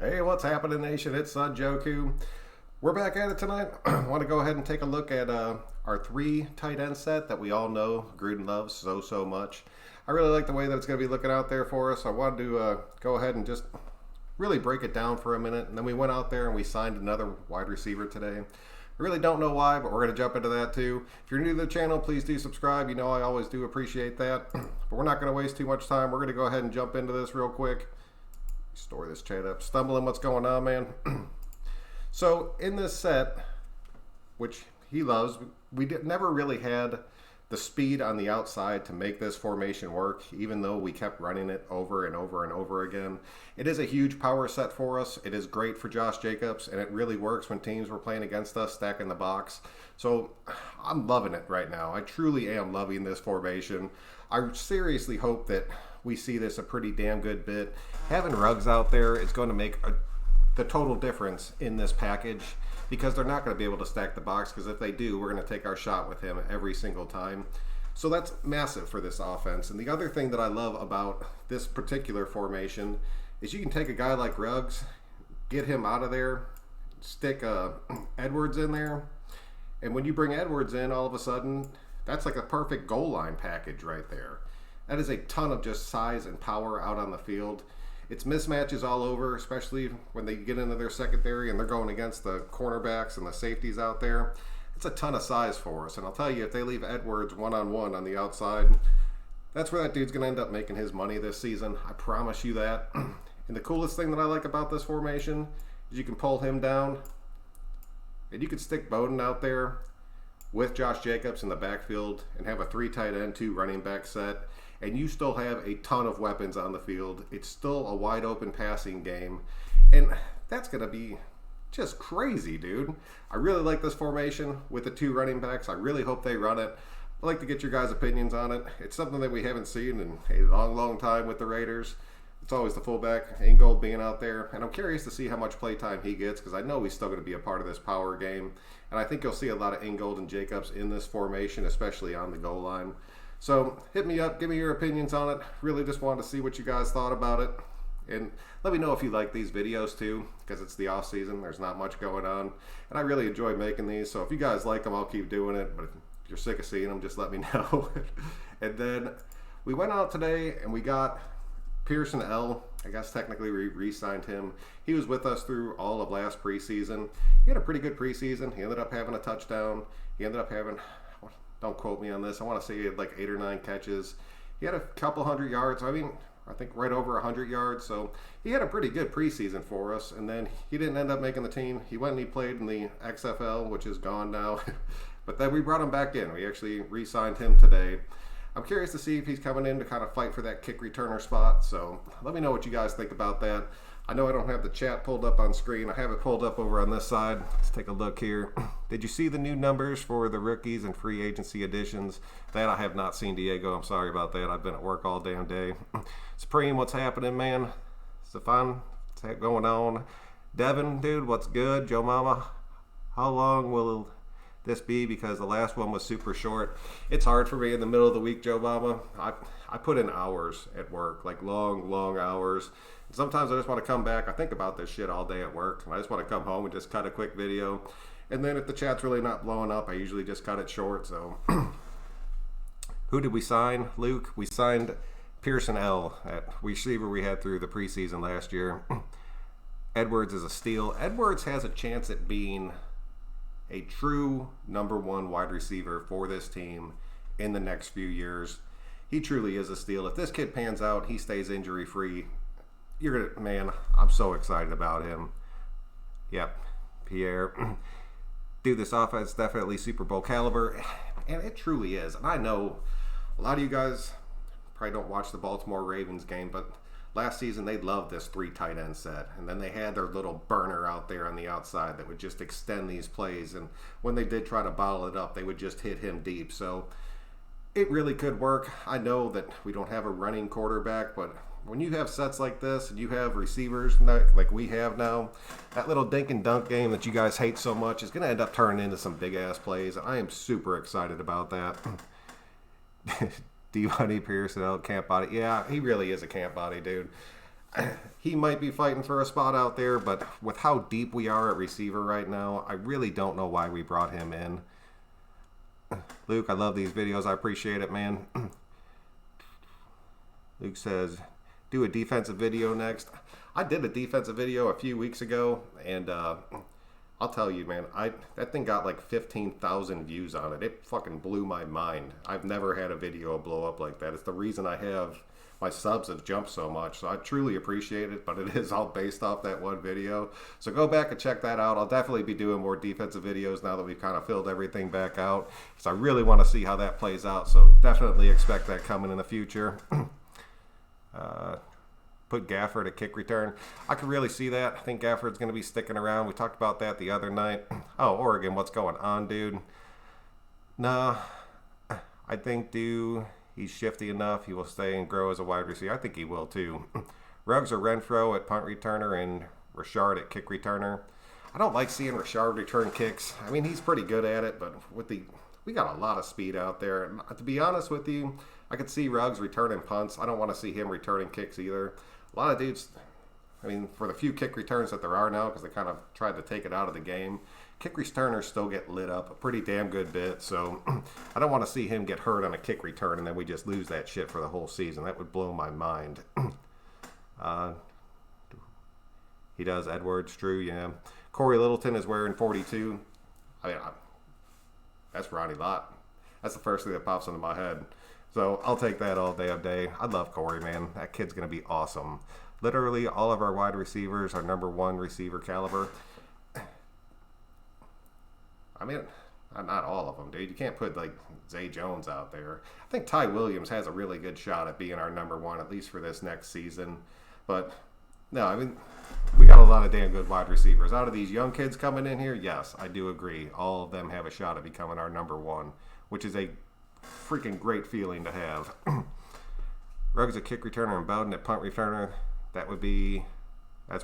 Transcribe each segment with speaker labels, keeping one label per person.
Speaker 1: Hey, what's happening, Nation? It's Joku. We're back at it tonight. I want to go ahead and take a look at our three tight end set that we all know Gruden loves so much. I really like the way that it's going to be looking out there for us. I wanted to go ahead and just really break it down for a minute. And then we went out there and we signed another wide receiver today. I really don't know why, but we're going to jump into that too. If you're new to the channel, please do subscribe. You know I always do appreciate that. But we're not going to waste too much time. We're going to go ahead and jump into this real quick. Store this chat up. Stumbling, what's going on, man? So in this set, which he loves, we never really had the speed on the outside to make this formation work, even though we kept running it over and over and over again. It is a huge power set for us. It is great for Josh Jacobs, and it really works when teams were playing against us, stacking the box. So I'm loving it right now. I truly am loving this formation. I seriously hope that we see this a pretty damn good bit. Having Ruggs out there is going to make the total difference in this package, because they're not going to be able to stack the box, because if they do, we're going to take our shot with him every single time. So that's massive for this offense. And the other thing that I love about this particular formation is you can take a guy like Ruggs, get him out of there, stick Edwards in there, and when you bring Edwards in, all of a sudden, that's like a perfect goal line package right there. That is a ton of just size and power out on the field. It's mismatches all over, especially when they get into their secondary and they're going against the cornerbacks and the safeties out there. It's a ton of size for us. And I'll tell you, if they leave Edwards one-on-one on the outside, that's where that dude's going to end up making his money this season. I promise you that. And the coolest thing that I like about this formation is you can pull him down and you can stick Bowden out there with Josh Jacobs in the backfield and have a 3 tight end, 2 running back set. And you still have a ton of weapons on the field. It's still a wide open passing game. And that's going to be just crazy, dude. I really like this formation with the 2 running backs. I really hope they run it. I'd like to get your guys' opinions on it. It's something that we haven't seen in a long time with the Raiders. It's always the fullback, Ingold, being out there. And I'm curious to see how much play time he gets, because I know he's still going to be a part of this power game. And I think you'll see a lot of Ingold and Jacobs in this formation, especially on the goal line. So hit me up, give me your opinions on it. Really just wanted to see what you guys thought about it. And let me know if you like these videos too, because it's the off season. There's not much going on. And I really enjoy making these. So if you guys like them, I'll keep doing it. But if you're sick of seeing them, just let me know. And then we went out today and we got Pearson L. I guess technically we re-signed him. He was with us through all of last preseason. He had a pretty good preseason. He ended up having a touchdown. He ended up having... Don't quote me on this. I want to say he had like 8 or 9 catches. He had a couple hundred yards. I think right over 100 yards. So he had a pretty good preseason for us. And then he didn't end up making the team. He went and he played in the XFL, which is gone now. But then we brought him back in. We actually re-signed him today. I'm curious to see if he's coming in to kind of fight for that kick returner spot. So let me know what you guys think about that. I know I don't have the chat pulled up on screen. I have it pulled up over on this side. Let's take a look here. Did you see the new numbers for the rookies and free agency additions? That I have not seen, Diego. I'm sorry about that. I've been at work all damn day. Supreme, what's happening, man? Stefan, what's going on? Devin, dude, what's good? Joe Mama, how long will this be? Because the last one was super short. It's hard for me in the middle of the week, Joe Mama. I put in hours at work, like long hours. Sometimes I just want to come back. I think about this shit all day at work, and I just want to come home and just cut a quick video. And then if the chat's really not blowing up, I usually just cut it short. So who did we sign, Luke? We signed Pearson L. at receiver we had through the preseason last year. Edwards is a steal. Edwards has a chance at being a true number 1 wide receiver for this team in the next few years. He truly is a steal. If this kid pans out, he stays injury free. Man, I'm so excited about him. Yep, Pierre. Dude, this offense definitely Super Bowl caliber, and it truly is. And I know a lot of you guys probably don't watch the Baltimore Ravens game, but last season they loved this 3 tight end set, and then they had their little burner out there on the outside that would just extend these plays, and when they did try to bottle it up, they would just hit him deep. So it really could work. I know that we don't have a running quarterback, but when you have sets like this and you have receivers like we have now, that little dink and dunk game that you guys hate so much is going to end up turning into some big ass plays. I am super excited about that. Devontae Pearson, camp body. Yeah, he really is a camp body, dude. he might be fighting for a spot out there, but with how deep we are at receiver right now, I really don't know why we brought him in. Luke, I love these videos. I appreciate it, man. Luke says, do a defensive video next. I did a defensive video a few weeks ago, and I'll tell you, man, that thing got like 15,000 views on it. It fucking blew my mind. I've never had a video blow up like that. It's the reason my subs have jumped so much. So I truly appreciate it, but it is all based off that one video. So go back and check that out. I'll definitely be doing more defensive videos now that we've kind of filled everything back out, because I really want to see how that plays out. So definitely expect that coming in the future. Put Gafford at kick return. I can really see that. I think Gafford's going to be sticking around. We talked about that the other night. Oh, Oregon, what's going on, dude? Nah, I think, dude, he's shifty enough. He will stay and grow as a wide receiver. I think he will, too. Ruggs or Renfro at punt returner and Richard at kick returner. I don't like seeing Richard return kicks. I mean, he's pretty good at it, but we got a lot of speed out there. And to be honest with you, I could see Ruggs returning punts. I don't want to see him returning kicks either. A lot of dudes, I mean, for the few kick returns that there are now, because they kind of tried to take it out of the game, kick returners still get lit up a pretty damn good bit. So I don't want to see him get hurt on a kick return and then we just lose that shit for the whole season. That would blow my mind. He does. Edwards, Drew, yeah. Corey Littleton is wearing 42. I mean, that's Ronnie Lott. That's the first thing that pops into my head. So I'll take that all damn day. I love Corey, man. That kid's going to be awesome. Literally all of our wide receivers are number one receiver caliber. I mean, not all of them, dude. You can't put, like, Zay Jones out there. I think Ty Williams has a really good shot at being our number one, at least for this next season. But, no, I mean, we got a lot of damn good wide receivers. Out of these young kids coming in here, yes, I do agree. All of them have a shot at becoming our number one, which is a freaking great feeling to have. Ruggs a kick returner and Bowden at punt returner. That's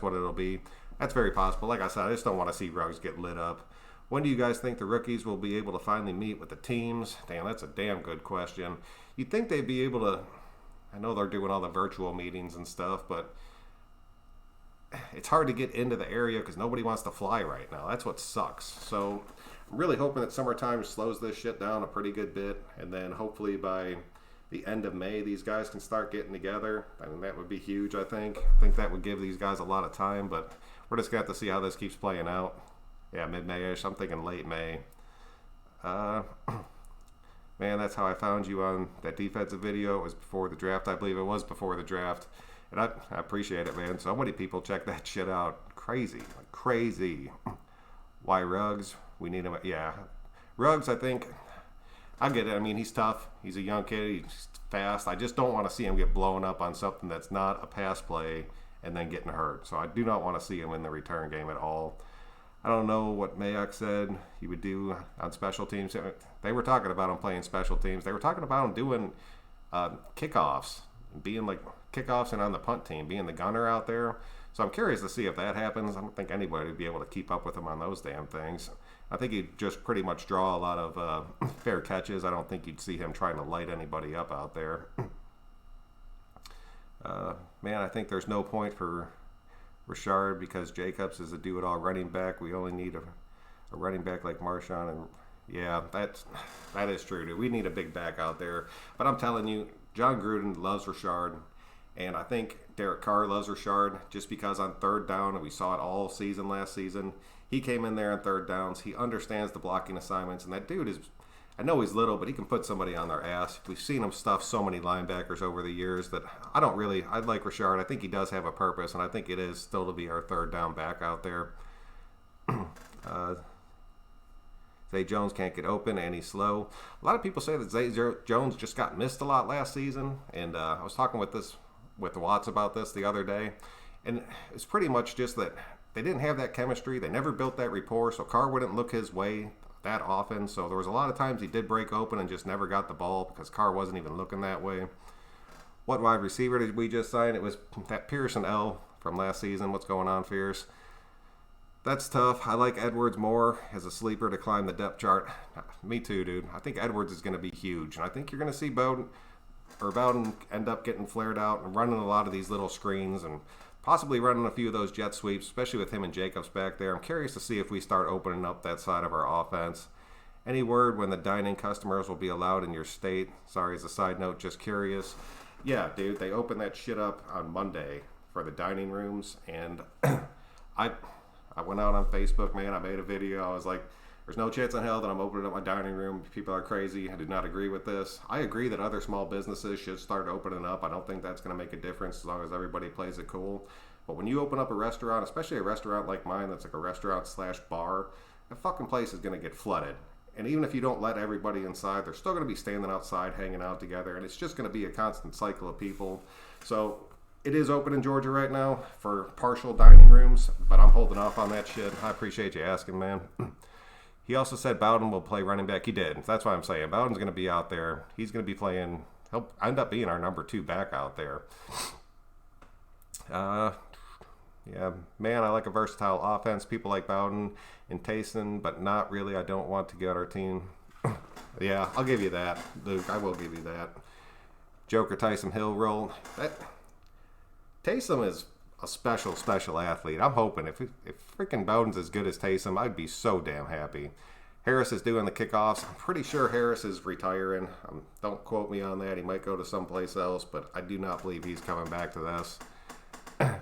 Speaker 1: what it'll be. That's very possible. Like I said, I just don't want to see Ruggs get lit up. When do you guys think the rookies will be able to finally meet with the teams? Damn, that's a damn good question. You'd think they'd be able to. I know they're doing all the virtual meetings and stuff, but it's hard to get into the area because nobody wants to fly right now. That's what sucks. So I'm really hoping that summertime slows this shit down a pretty good bit, and then hopefully by the end of May, these guys can start getting together. I mean, that would be huge, I think. I think that would give these guys a lot of time, but we're just going to have to see how this keeps playing out. Yeah, mid-May-ish. I'm thinking late May. Man, that's how I found you on that defensive video. It was before the draft. I believe it was before the draft. And I appreciate it, man. So many people check that shit out. Crazy. Crazy. Why Ruggs? We need him. Yeah. Ruggs, I think, I get it. I mean, he's tough. He's a young kid. He's fast. I just don't want to see him get blown up on something that's not a pass play and then getting hurt. So I do not want to see him in the return game at all. I don't know what Mayock said he would do on special teams. They were talking about him playing special teams. They were talking about him doing kickoffs, being like kickoffs and on the punt team, being the gunner out there. So I'm curious to see if that happens. I don't think anybody would be able to keep up with him on those damn things. I think he'd just pretty much draw a lot of fair catches. I don't think you'd see him trying to light anybody up out there. Man, I think there's no point for Richard because Jacobs is a do-it-all running back. We only need a running back like Marshawn, and yeah, that is true, dude. We need a big back out there. But I'm telling you, John Gruden loves Richard, and I think Derek Carr loves Richard just because on third down, and we saw it all season last season, he came in there on third downs. He understands the blocking assignments, and that dude is, I know he's little, but he can put somebody on their ass. We've seen him stuff so many linebackers over the years that I like Richard. I think he does have a purpose, and I think it is still to be our third down back out there. Zay Jones can't get open, and he's slow. A lot of people say that Zay Jones just got missed a lot last season, and I was talking with Watts about this the other day, and it's pretty much just that they didn't have that chemistry. They never built that rapport, so Carr wouldn't look his way that often. So there was a lot of times he did break open and just never got the ball because Carr wasn't even looking that way. What wide receiver did we just sign? It was that Pearson L from last season. What's going on, Fierce? That's tough. I like Edwards more as a sleeper to climb the depth chart. Me too, dude. I think Edwards is going to be huge, and I think you're going to see Bowden. or Bowden end up getting flared out and running a lot of these little screens and possibly running a few of those jet sweeps, especially with him and Jacobs back there. I'm curious to see if we start opening up that side of our offense. Any word when the dine-in customers will be allowed in your state? Sorry, as a side note, just curious. Yeah, dude, they opened that shit up on Monday for the dining rooms, and I went out on Facebook, man. I made a video. I was like, there's no chance in hell that I'm opening up my dining room. People are crazy. I do not agree with this. I agree that other small businesses should start opening up. I don't think that's going to make a difference as long as everybody plays it cool. But when you open up a restaurant, especially a restaurant like mine that's like a restaurant/bar, the fucking place is going to get flooded. And even if you don't let everybody inside, they're still going to be standing outside hanging out together. And it's just going to be a constant cycle of people. So it is open in Georgia right now for partial dining rooms, but I'm holding off on that shit. I appreciate you asking, man. He also said Bowden will play running back. He did. That's why I'm saying Bowden's going to be out there. He's going to be playing. He'll end up being our number 2 back out there. Yeah, man, I like a versatile offense. People like Bowden and Taysom, but not really. I don't want to get our team. Yeah, I'll give you that, Luke. I will give you that. Joker Taysom Hill roll. Taysom is a special athlete. I'm hoping if freaking Bowden's as good as Taysom, I'd be so damn happy. Harris is doing the kickoffs. I'm pretty sure Harris is retiring. Don't quote me on that. He might go to someplace else, but I do not believe he's coming back to this.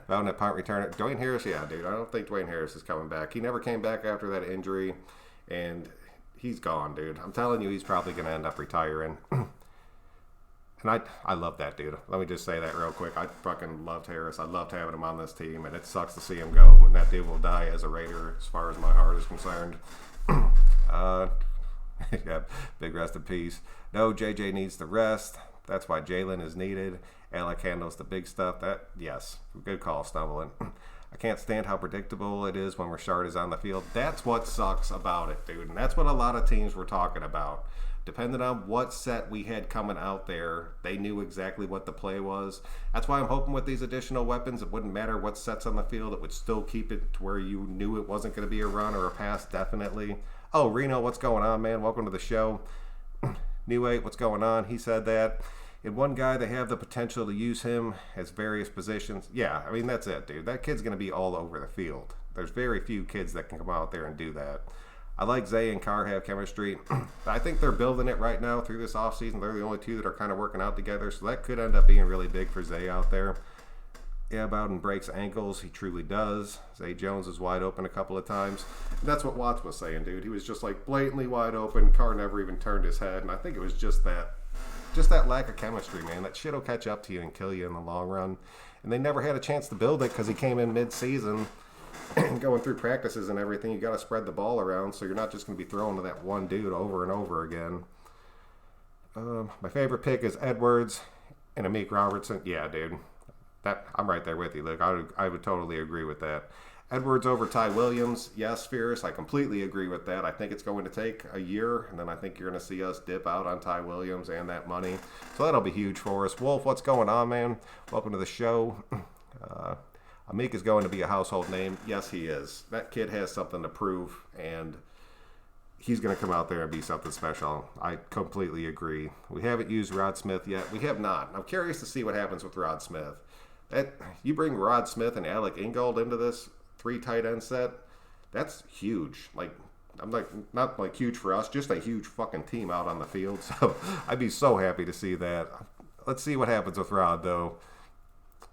Speaker 1: Bowden at punt returner. Dwayne Harris, yeah, dude. I don't think Dwayne Harris is coming back. He never came back after that injury, and he's gone, dude. I'm telling you, he's probably going to end up retiring. And I love that dude. Let me just say that real quick. I fucking loved Harris. I loved having him on this team, and it sucks to see him go when that dude will die as a Raider as far as my heart is concerned. Yeah, big rest in peace. No, JJ needs the rest. That's why Jalen is needed. Alec handles the big stuff. Yes, good call, Stumbling. I can't stand how predictable it is when Rashard is on the field. That's what sucks about it, dude. And that's what a lot of teams were talking about. Depending on what set we had coming out there, they knew exactly what the play was. That's why I'm hoping with these additional weapons, it wouldn't matter what set's on the field. It would still keep it to where you knew it wasn't going to be a run or a pass, definitely. Oh, Reno, what's going on, man? Welcome to the show. New 8, what's going on? He said that. In one guy, they have the potential to use him as various positions. Yeah, I mean, that's it, dude. That kid's going to be all over the field. There's very few kids that can come out there and do that. I like Zay and Carr have chemistry. I think they're building it right now through this offseason. They're the only two that are kind of working out together, so that could end up being really big for Zay out there. Yeah, Bowden breaks ankles. He truly does. Zay Jones is wide open a couple of times. And that's what Watts was saying, dude. He was just like blatantly wide open. Carr never even turned his head, and I think it was just that lack of chemistry, man. That shit will catch up to you and kill you in the long run. And they never had a chance to build it because he came in mid-season. Going through practices and everything, you got to spread the ball around, so you're not just going to be throwing to that one dude over and over again. My favorite pick is Edwards and Amik Robertson. Yeah, dude, I'm right there with you, Luke. I would totally agree with that. Edwards over Ty Williams. Yes, Fierce, I completely agree with that. I think it's going to take a year, and then I think you're going to see us dip out on Ty Williams and that money. So that'll be huge for us. Wolf, what's going on, man? Welcome to the show. Amik is going to be a household name. Yes, he is. That kid has something to prove, and he's going to come out there and be something special. I completely agree. We haven't used Rod Smith yet. We have not. I'm curious to see what happens with Rod Smith. You bring Rod Smith and Alec Ingold into this 3 tight end set, that's huge. Not like huge for us, just a huge fucking team out on the field. So I'd be so happy to see that. Let's see what happens with Rod, though.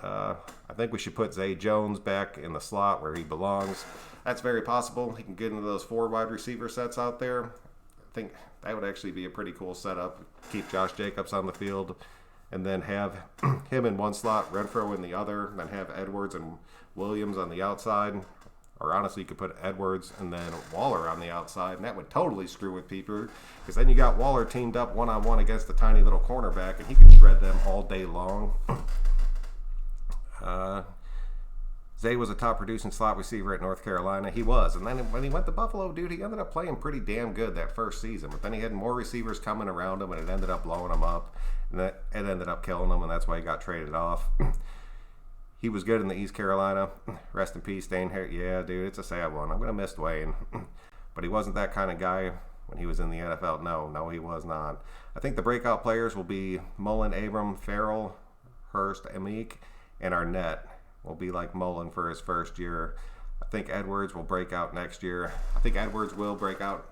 Speaker 1: I think we should put Zay Jones back in the slot where he belongs. That's very possible. He can get into those 4 wide receiver sets out there. I think that would actually be a pretty cool setup. Keep Josh Jacobs on the field and then have him in one slot, Renfro in the other, and then have Edwards and Williams on the outside. Or honestly, you could put Edwards and then Waller on the outside, and that would totally screw with people because then you got Waller teamed up one-on-one against the tiny little cornerback, and he can shred them all day long. Zay was a top producing slot receiver at North Carolina. He was. And then when he went to Buffalo, dude, he ended up playing pretty damn good that first season. But then he had more receivers coming around him, and it ended up blowing him up. And it ended up killing him, and that's why he got traded off. He was good in the East Carolina. Rest in peace, Dane Harris. Yeah, dude, it's a sad one. I'm going to miss Dwayne. But he wasn't that kind of guy when he was in the NFL? No, he was not. I think the breakout players will be Mullen, Abram, Farrell, Hurst, Amik, and Arnett will be like Mullen for his first year. I think Edwards will break out next year. I think Edwards will break out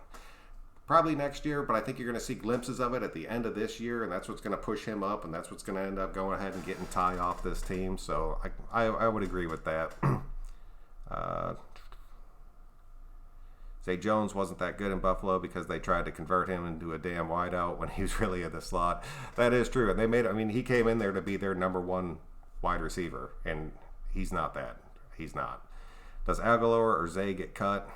Speaker 1: probably next year, but I think you're going to see glimpses of it at the end of this year, and that's what's going to push him up, and that's what's going to end up going ahead and getting Ty off this team. So I would agree with that. Zay Jones wasn't that good in Buffalo because they tried to convert him into a damn wideout when he was really in the slot. That is true, and they made. I mean, he came in there to be their number one wide receiver, and he's not that. He's not. Does Aguilar or Zay get cut?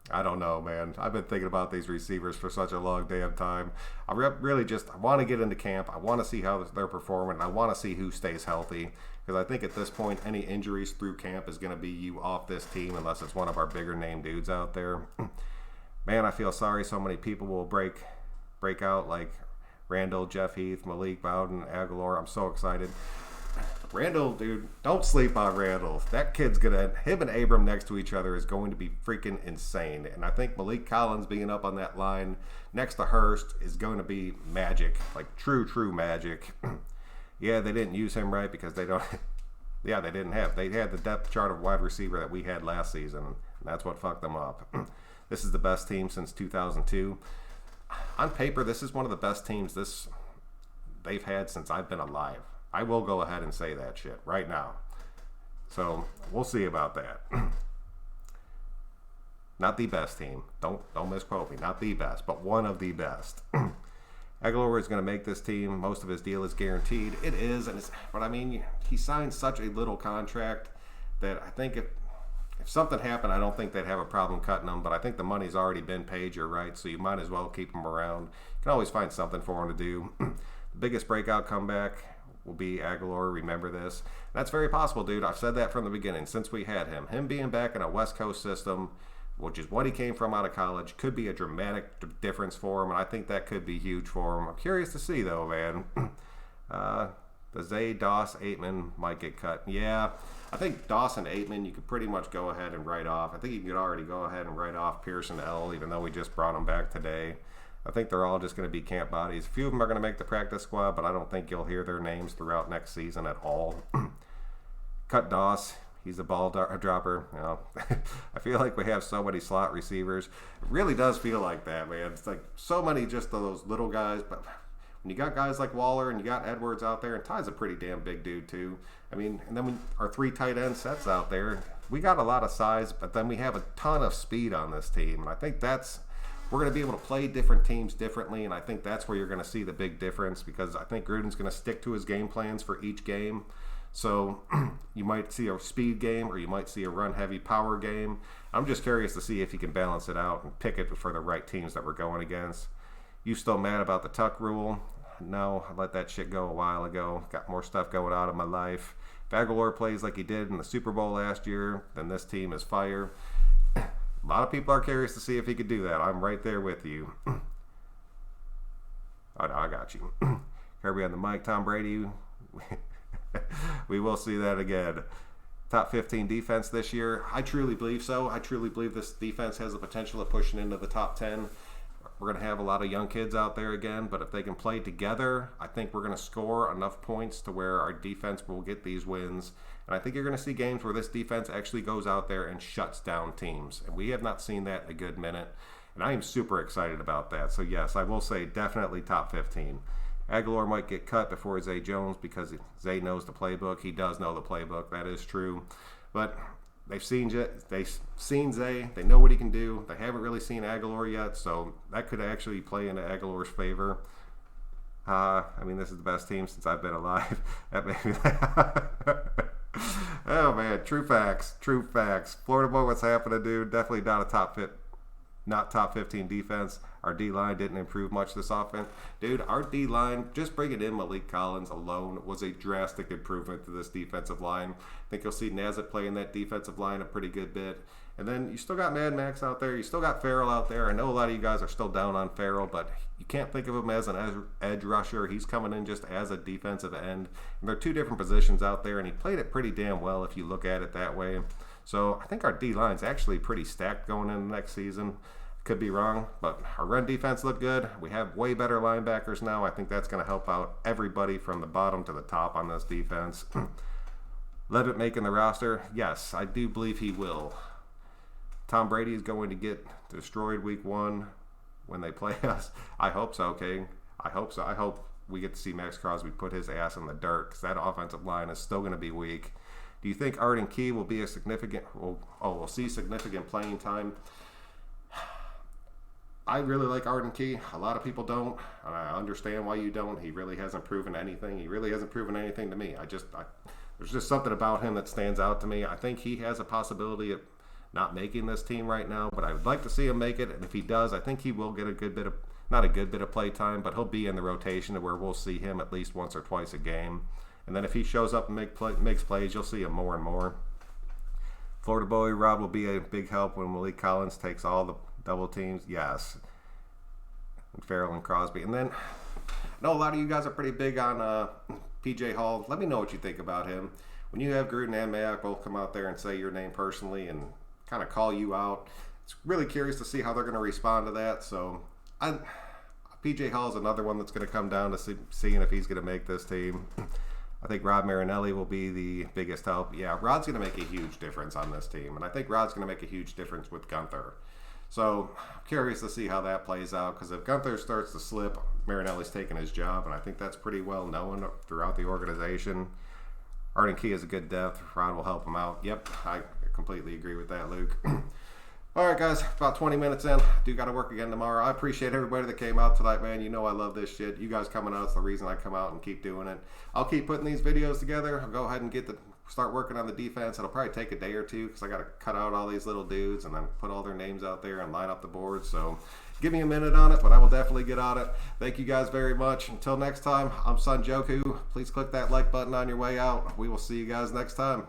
Speaker 1: I don't know, man. I've been thinking about these receivers for such a long damn time. I really just want to get into camp. I want to see how they're performing, and I want to see who stays healthy. Because I think at this point, any injuries through camp is going to be you off this team unless it's one of our bigger name dudes out there. Man, I feel sorry. So many people will break out like Randall, Jeff Heath, Malik Bowden, Aguilar. I'm so excited. Randall, dude, don't sleep on Randall. That kid's him and Abram next to each other is going to be freaking insane. And I think Malik Collins being up on that line next to Hurst is going to be magic, like true magic. Yeah, they didn't use him right because they don't. Yeah, they didn't have. They had the depth chart of wide receiver that we had last season, and that's what fucked them up. This is the best team since 2002. On paper, this is one of the best teams they've had since I've been alive. I will go ahead and say that shit right now. So we'll see about that. Not the best team. Don't misquote me. Not the best, but one of the best. Aguilar is going to make this team. Most of his deal is guaranteed. It is, but I mean, he signed such a little contract that I think if something happened, I don't think they'd have a problem cutting him. But I think the money's already been paid. You're right, so you might as well keep him around. You can always find something for him to do. The biggest breakout comeback will be Aguilar. Remember this. That's very possible, dude. I've said that from the beginning since we had him. Him being back in a West Coast system, which is what he came from out of college, could be a dramatic difference for him, and I think that could be huge for him. I'm curious to see, though, man. The Zay, Doss, Aitman might get cut. Yeah, I think Doss and Aitman you could pretty much go ahead and write off. I think you could already go ahead and write off Pearson L, even though we just brought him back today. I think they're all just going to be camp bodies. A few of them are going to make the practice squad, but I don't think you'll hear their names throughout next season at all. Cut Doss. He's a ball dropper. You know, I feel like we have so many slot receivers. It really does feel like that, man. It's like so many just those little guys. But when you got guys like Waller and you got Edwards out there, and Ty's a pretty damn big dude too. I mean, and then when our 3 tight end sets out there, we got a lot of size, but then we have a ton of speed on this team. And I think we're going to be able to play different teams differently, and I think that's where you're going to see the big difference because I think Gruden's going to stick to his game plans for each game. So you might see a speed game or you might see a run-heavy power game. I'm just curious to see if he can balance it out and pick it for the right teams that we're going against. You still mad about the tuck rule? No, I let that shit go a while ago. Got more stuff going on in my life. If Aguilar plays like he did in the Super Bowl last year, then this team is fire. A lot of people are curious to see if he could do that. I'm right there with you. Oh, no, I got you. Kirby on the mic. Tom Brady. We will see that again. Top 15 defense this year. I truly believe so. I truly believe this defense has the potential of pushing into the top 10. We're going to have a lot of young kids out there again, but if they can play together, I think we're going to score enough points to where our defense will get these wins. And I think you're going to see games where this defense actually goes out there and shuts down teams. And we have not seen that in a good minute. And I am super excited about that. So, yes, I will say definitely top 15. Aguilar might get cut before Zay Jones because Zay knows the playbook. He does know the playbook. That is true. But they've seen Zay. They know what he can do. They haven't really seen Aguilar yet, so that could actually play into Aguilar's favor. I mean, this is the best team since I've been alive. That made me laugh. Oh, man. True facts. True facts. Florida boy, what's happening, dude? Definitely not top 15 defense. Our D-line didn't improve much this offense. Dude, our D-line, just bringing in Malik Collins alone was a drastic improvement to this defensive line. I think you'll see Nassib playing that defensive line a pretty good bit. And then you still got Mad Max out there. You still got Farrell out there. I know a lot of you guys are still down on Farrell, but you can't think of him as an edge rusher. He's coming in just as a defensive end. And there are 2 different positions out there, and he played it pretty damn well if you look at it that way. So I think our D-line's actually pretty stacked going into next season. Could be wrong, but our run defense looked good. We have way better linebackers now. I think that's going to help out everybody from the bottom to the top on this defense. Levitt making the roster? Yes, I do believe he will. Tom Brady is going to get destroyed week 1 when they play us. I hope so, King. I hope so. I hope we get to see Max Crosby put his ass in the dirt because that offensive line is still going to be weak. Do you think Arden Key will be a significant? We'll see significant playing time. I really like Arden Key. A lot of people don't. And I understand why you don't. He really hasn't proven anything. He really hasn't proven anything to me. There's just something about him that stands out to me. I think he has a possibility of not making this team right now, but I would like to see him make it. And if he does, I think he will get a good bit of, not a good bit of play time, but he'll be in the rotation to where we'll see him at least once or twice a game. And then if he shows up and makes plays, you'll see him more and more. Florida Boy Rob will be a big help when Malik Collins takes all the double teams. Yes. And Farrell and Crosby. And then I know a lot of you guys are pretty big on PJ Hall. Let me know what you think about him. When you have Gruden and Mayock both come out there and say your name personally and kind of call you out, it's really curious to see how they're going to respond to that. So PJ Hall is another one that's going to come down to seeing if he's going to make this team. I think Rod Marinelli will be the biggest help. Yeah, Rod's going to make a huge difference on this team, and I think Rod's going to make a huge difference with Gunther. So I'm curious to see how that plays out, because if Gunther starts to slip, Marinelli's taking his job, and I think that's pretty well known throughout the organization. Arden Key is a good depth. Rod will help him out. Yep, I completely agree with that, Luke. All right, guys, about 20 minutes in. Do got to work again tomorrow. I appreciate everybody that came out tonight, man. You know I love this shit. You guys coming out is the reason I come out and keep doing it. I'll keep putting these videos together. I'll go ahead and start working on the defense. It'll probably take a day or two because I got to cut out all these little dudes and then put all their names out there and line up the board. So give me a minute on it, but I will definitely get on it. Thank you guys very much. Until next time, I'm Son Joku. Please click that like button on your way out. We will see you guys next time.